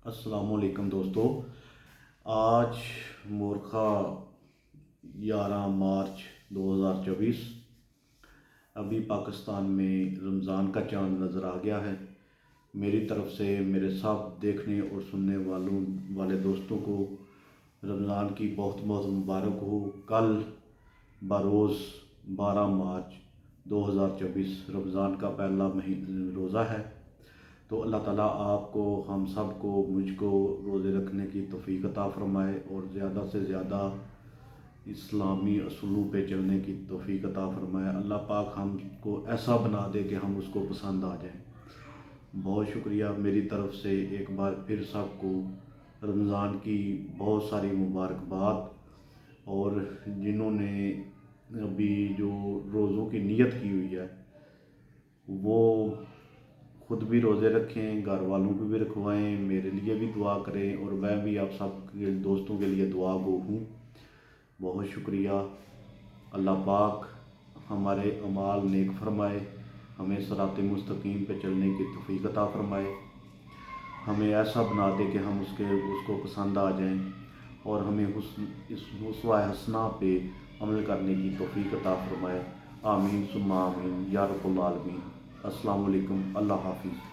अस्सलाम वालेकुम दोस्तों। आज मोरखा 11 मार्च 2024। अभी पाकिस्तान में रमज़ान का चांद नज़र आ गया है। मेरी तरफ से मेरे सब देखने और सुनने वाले दोस्तों को रमज़ान की बहुत बहुत मुबारक हो। कल बरोज़ 12 मार्च 2024 रमज़ान का पहला रोज़ा है। तो अल्लाह ताला आपको, हम सब को, मुझको रोज़े रखने की तौफ़ीक अता फ़रमाए और ज़्यादा से ज़्यादा इस्लामी असूलों पे चलने की तौफ़ीक अता फ़रमाए। अल्लाह पाक हमको ऐसा बना दे कि हम उसको पसंद आ जाएं। बहुत शुक्रिया। मेरी तरफ़ से एक बार फिर सबको रमज़ान की बहुत सारी मुबारकबाद। और जिन्होंने अभी जो रोज़ों की नीयत की हुई है वो खुद भी रोज़े रखें, घर वालों को भी रखवाएं, मेरे लिए भी दुआ करें और मैं भी आप सब के दोस्तों के लिए दुआ गो हूँ। बहुत शुक्रिया। अल्लाह पाक हमारे अमाल नेक फरमाए, हमें सिराते मुस्तकीम पे चलने की तौफ़ीक अता फ़रमाए, हमें ऐसा बना दे कि हम उसको पसंद आ जाएं और हमें इस हुस्न हसना पे अमल करने की तौफ़ीक अता फ़रमाए। आमीन सुम्मा आमीन या रब्बुल आलमीन। अस्सलाम वालेकुम। अल्लाह हाफ़िज़।